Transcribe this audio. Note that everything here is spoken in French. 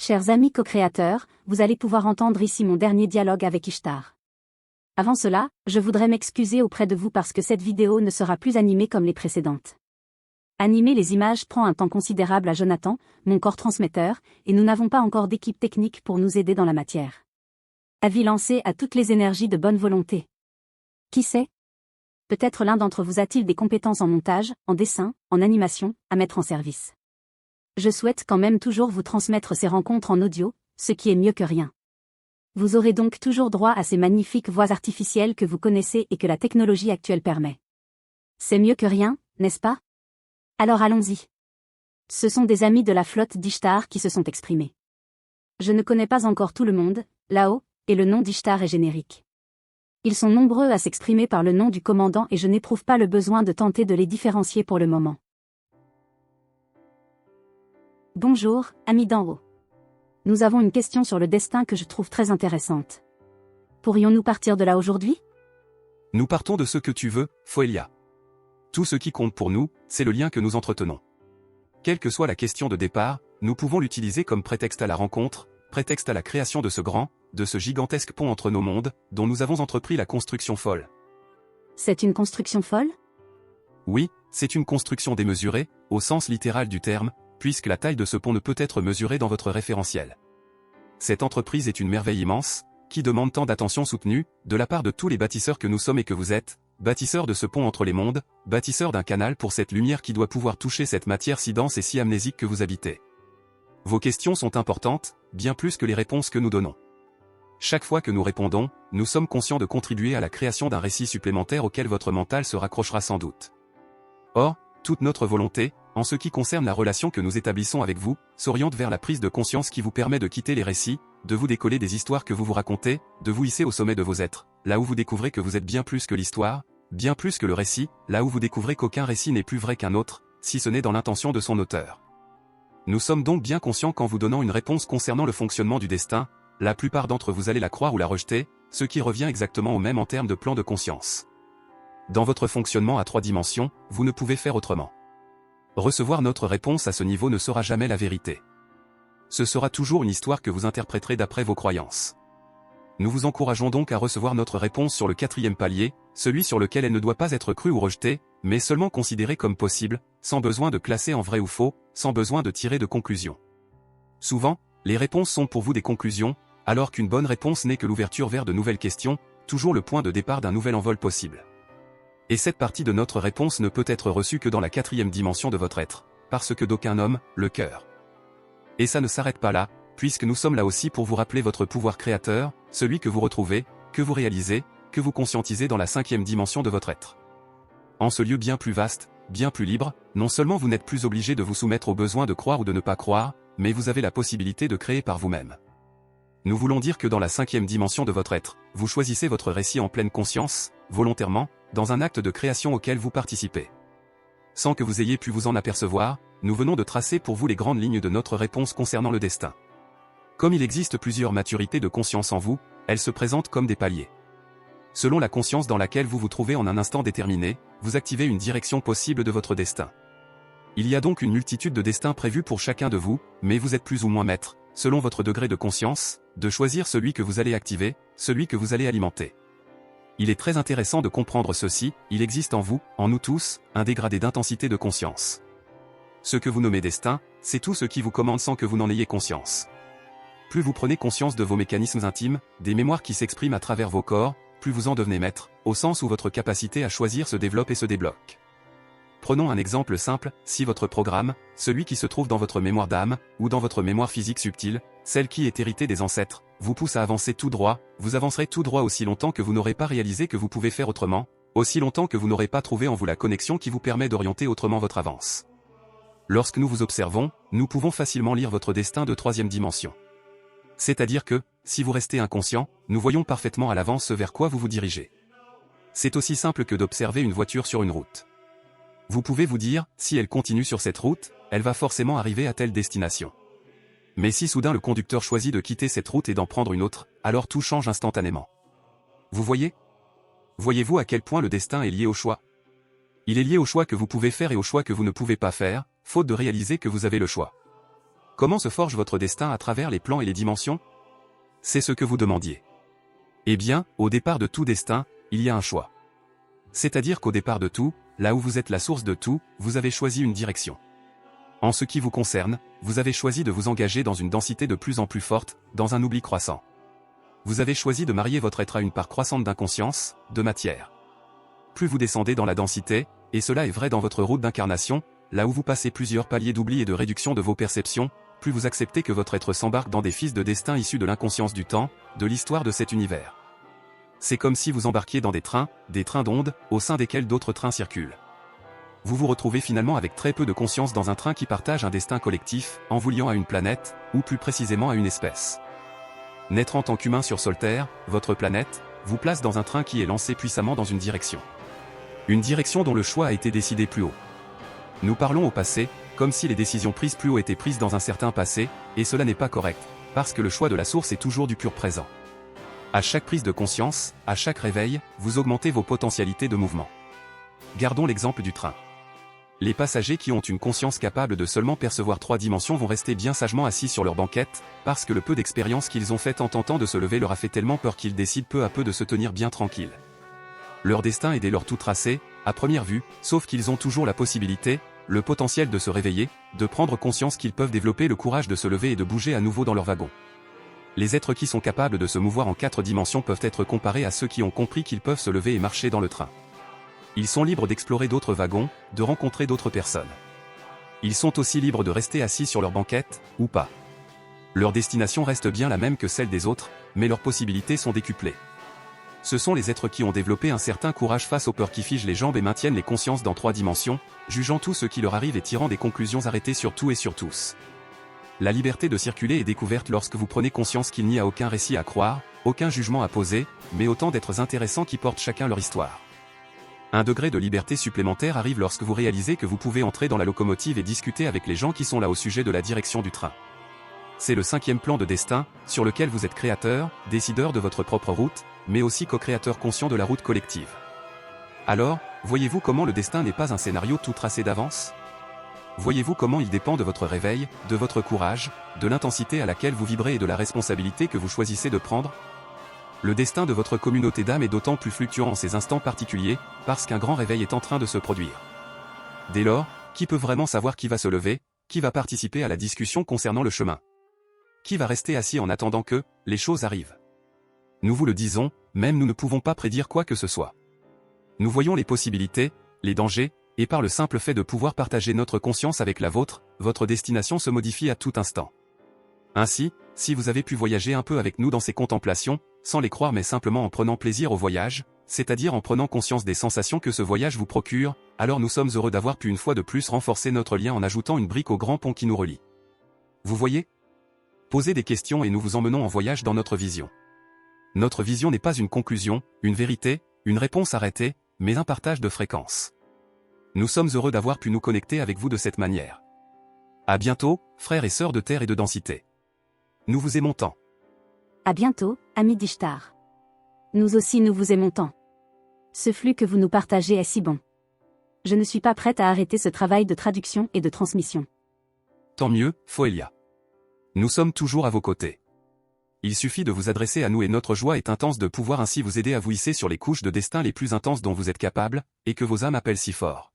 Chers amis co-créateurs, vous allez pouvoir entendre ici mon dernier dialogue avec Ishtar. Avant cela, je voudrais m'excuser auprès de vous parce que cette vidéo ne sera plus animée comme les précédentes. Animer les images prend un temps considérable à Jonathan, mon corps transmetteur, et nous n'avons pas encore d'équipe technique pour nous aider dans la matière. Avis lancé à toutes les énergies de bonne volonté. Qui sait? Peut-être l'un d'entre vous a-t-il des compétences en montage, en dessin, en animation, à mettre en service. Je souhaite quand même toujours vous transmettre ces rencontres en audio, ce qui est mieux que rien. Vous aurez donc toujours droit à ces magnifiques voix artificielles que vous connaissez et que la technologie actuelle permet. C'est mieux que rien, n'est-ce pas? Alors allons-y. Ce sont des amis de la flotte d'Ishtar qui se sont exprimés. Je ne connais pas encore tout le monde, là-haut, et le nom d'Ishtar est générique. Ils sont nombreux à s'exprimer par le nom du commandant et je n'éprouve pas le besoin de tenter de les différencier pour le moment. Bonjour, amis d'en haut. Nous avons une question sur le destin que je trouve très intéressante. Pourrions-nous partir de là aujourd'hui? Nous partons de ce que tu veux, Foelia. Tout ce qui compte pour nous, c'est le lien que nous entretenons. Quelle que soit la question de départ, nous pouvons l'utiliser comme prétexte à la rencontre, prétexte à la création de ce gigantesque pont entre nos mondes, dont nous avons entrepris la construction folle. C'est une construction folle? Oui, c'est une construction démesurée, au sens littéral du terme, puisque la taille de ce pont ne peut être mesurée dans votre référentiel. Cette entreprise est une merveille immense, qui demande tant d'attention soutenue, de la part de tous les bâtisseurs que nous sommes et que vous êtes, bâtisseurs de ce pont entre les mondes, bâtisseurs d'un canal pour cette lumière qui doit pouvoir toucher cette matière si dense et si amnésique que vous habitez. Vos questions sont importantes, bien plus que les réponses que nous donnons. Chaque fois que nous répondons, nous sommes conscients de contribuer à la création d'un récit supplémentaire auquel votre mental se raccrochera sans doute. Or, toute notre volonté, en ce qui concerne la relation que nous établissons avec vous, s'oriente vers la prise de conscience qui vous permet de quitter les récits, de vous décoller des histoires que vous vous racontez, de vous hisser au sommet de vos êtres, là où vous découvrez que vous êtes bien plus que l'histoire, bien plus que le récit, là où vous découvrez qu'aucun récit n'est plus vrai qu'un autre, si ce n'est dans l'intention de son auteur. Nous sommes donc bien conscients qu'en vous donnant une réponse concernant le fonctionnement du destin, la plupart d'entre vous allez la croire ou la rejeter, ce qui revient exactement au même en termes de plan de conscience. Dans votre fonctionnement à 3 dimensions, vous ne pouvez faire autrement. Recevoir notre réponse à ce niveau ne sera jamais la vérité. Ce sera toujours une histoire que vous interpréterez d'après vos croyances. Nous vous encourageons donc à recevoir notre réponse sur le 4e palier, celui sur lequel elle ne doit pas être crue ou rejetée, mais seulement considérée comme possible, sans besoin de classer en vrai ou faux, sans besoin de tirer de conclusions. Souvent, les réponses sont pour vous des conclusions, alors qu'une bonne réponse n'est que l'ouverture vers de nouvelles questions, toujours le point de départ d'un nouvel envol possible. Et cette partie de notre réponse ne peut être reçue que dans la 4e dimension de votre être, parce que d'aucun homme, le cœur. Et ça ne s'arrête pas là, puisque nous sommes là aussi pour vous rappeler votre pouvoir créateur, celui que vous retrouvez, que vous réalisez, que vous conscientisez dans la 5e dimension de votre être. En ce lieu bien plus vaste, bien plus libre, non seulement vous n'êtes plus obligé de vous soumettre au besoin de croire ou de ne pas croire, mais vous avez la possibilité de créer par vous-même. Nous voulons dire que dans la 5e dimension de votre être, vous choisissez votre récit en pleine conscience, volontairement, dans un acte de création auquel vous participez. Sans que vous ayez pu vous en apercevoir, nous venons de tracer pour vous les grandes lignes de notre réponse concernant le destin. Comme il existe plusieurs maturités de conscience en vous, elles se présentent comme des paliers. Selon la conscience dans laquelle vous vous trouvez en un instant déterminé, vous activez une direction possible de votre destin. Il y a donc une multitude de destins prévus pour chacun de vous, mais vous êtes plus ou moins maître, selon votre degré de conscience, de choisir celui que vous allez activer, celui que vous allez alimenter. Il est très intéressant de comprendre ceci, il existe en vous, en nous tous, un dégradé d'intensité de conscience. Ce que vous nommez destin, c'est tout ce qui vous commande sans que vous n'en ayez conscience. Plus vous prenez conscience de vos mécanismes intimes, des mémoires qui s'expriment à travers vos corps, plus vous en devenez maître, au sens où votre capacité à choisir se développe et se débloque. Prenons un exemple simple, si votre programme, celui qui se trouve dans votre mémoire d'âme, ou dans votre mémoire physique subtile, celle qui est héritée des ancêtres, vous pousse à avancer tout droit, vous avancerez tout droit aussi longtemps que vous n'aurez pas réalisé que vous pouvez faire autrement, aussi longtemps que vous n'aurez pas trouvé en vous la connexion qui vous permet d'orienter autrement votre avance. Lorsque nous vous observons, nous pouvons facilement lire votre destin de 3e dimension. C'est-à-dire que, si vous restez inconscient, nous voyons parfaitement à l'avance vers quoi vous vous dirigez. C'est aussi simple que d'observer une voiture sur une route. Vous pouvez vous dire, si elle continue sur cette route, elle va forcément arriver à telle destination. Mais si soudain le conducteur choisit de quitter cette route et d'en prendre une autre, alors tout change instantanément. Vous voyez? Voyez-vous à quel point le destin est lié au choix? Il est lié au choix que vous pouvez faire et au choix que vous ne pouvez pas faire, faute de réaliser que vous avez le choix. Comment se forge votre destin à travers les plans et les dimensions? C'est ce que vous demandiez. Eh bien, au départ de tout destin, il y a un choix. C'est-à-dire qu'au départ de tout, là où vous êtes la source de tout, vous avez choisi une direction. En ce qui vous concerne, vous avez choisi de vous engager dans une densité de plus en plus forte, dans un oubli croissant. Vous avez choisi de marier votre être à une part croissante d'inconscience, de matière. Plus vous descendez dans la densité, et cela est vrai dans votre route d'incarnation, là où vous passez plusieurs paliers d'oubli et de réduction de vos perceptions, plus vous acceptez que votre être s'embarque dans des fils de destin issus de l'inconscience du temps, de l'histoire de cet univers. C'est comme si vous embarquiez dans des trains d'ondes, au sein desquels d'autres trains circulent. Vous vous retrouvez finalement avec très peu de conscience dans un train qui partage un destin collectif, en vous liant à une planète, ou plus précisément à une espèce. Naître en tant qu'humain sur Solterre, votre planète, vous place dans un train qui est lancé puissamment dans une direction. Une direction dont le choix a été décidé plus haut. Nous parlons au passé, comme si les décisions prises plus haut étaient prises dans un certain passé, et cela n'est pas correct, parce que le choix de la source est toujours du pur présent. À chaque prise de conscience, à chaque réveil, vous augmentez vos potentialités de mouvement. Gardons l'exemple du train. Les passagers qui ont une conscience capable de seulement percevoir 3 dimensions vont rester bien sagement assis sur leur banquette, parce que le peu d'expérience qu'ils ont faite en tentant de se lever leur a fait tellement peur qu'ils décident peu à peu de se tenir bien tranquilles. Leur destin est dès lors tout tracé, à première vue, sauf qu'ils ont toujours la possibilité, le potentiel de se réveiller, de prendre conscience qu'ils peuvent développer le courage de se lever et de bouger à nouveau dans leur wagon. Les êtres qui sont capables de se mouvoir en 4 dimensions peuvent être comparés à ceux qui ont compris qu'ils peuvent se lever et marcher dans le train. Ils sont libres d'explorer d'autres wagons, de rencontrer d'autres personnes. Ils sont aussi libres de rester assis sur leur banquette, ou pas. Leur destination reste bien la même que celle des autres, mais leurs possibilités sont décuplées. Ce sont les êtres qui ont développé un certain courage face aux peurs qui figent les jambes et maintiennent les consciences dans 3 dimensions, jugeant tout ce qui leur arrive et tirant des conclusions arrêtées sur tout et sur tous. La liberté de circuler est découverte lorsque vous prenez conscience qu'il n'y a aucun récit à croire, aucun jugement à poser, mais autant d'êtres intéressants qui portent chacun leur histoire. Un degré de liberté supplémentaire arrive lorsque vous réalisez que vous pouvez entrer dans la locomotive et discuter avec les gens qui sont là au sujet de la direction du train. C'est le 5e plan de destin, sur lequel vous êtes créateur, décideur de votre propre route, mais aussi co-créateur conscient de la route collective. Alors, voyez-vous comment le destin n'est pas un scénario tout tracé d'avance? Voyez-vous comment il dépend de votre réveil, de votre courage, de l'intensité à laquelle vous vibrez et de la responsabilité que vous choisissez de prendre? Le destin de votre communauté d'âme est d'autant plus fluctuant en ces instants particuliers, parce qu'un grand réveil est en train de se produire. Dès lors, qui peut vraiment savoir qui va se lever, qui va participer à la discussion concernant le chemin? Qui va rester assis en attendant que les choses arrivent? Nous vous le disons, même nous ne pouvons pas prédire quoi que ce soit. Nous voyons les possibilités, les dangers, et par le simple fait de pouvoir partager notre conscience avec la vôtre, votre destination se modifie à tout instant. Ainsi, si vous avez pu voyager un peu avec nous dans ces contemplations, sans les croire mais simplement en prenant plaisir au voyage, c'est-à-dire en prenant conscience des sensations que ce voyage vous procure, alors nous sommes heureux d'avoir pu une fois de plus renforcer notre lien en ajoutant une brique au grand pont qui nous relie. Vous voyez? Posez des questions et nous vous emmenons en voyage dans notre vision. Notre vision n'est pas une conclusion, une vérité, une réponse arrêtée, mais un partage de fréquences. Nous sommes heureux d'avoir pu nous connecter avec vous de cette manière. À bientôt, frères et sœurs de terre et de densité. Nous vous aimons tant. À bientôt, amis d'Ishtar. Nous aussi nous vous aimons tant. Ce flux que vous nous partagez est si bon. Je ne suis pas prête à arrêter ce travail de traduction et de transmission. Tant mieux, Foelia. Nous sommes toujours à vos côtés. Il suffit de vous adresser à nous et notre joie est intense de pouvoir ainsi vous aider à vous hisser sur les couches de destin les plus intenses dont vous êtes capable, et que vos âmes appellent si fort.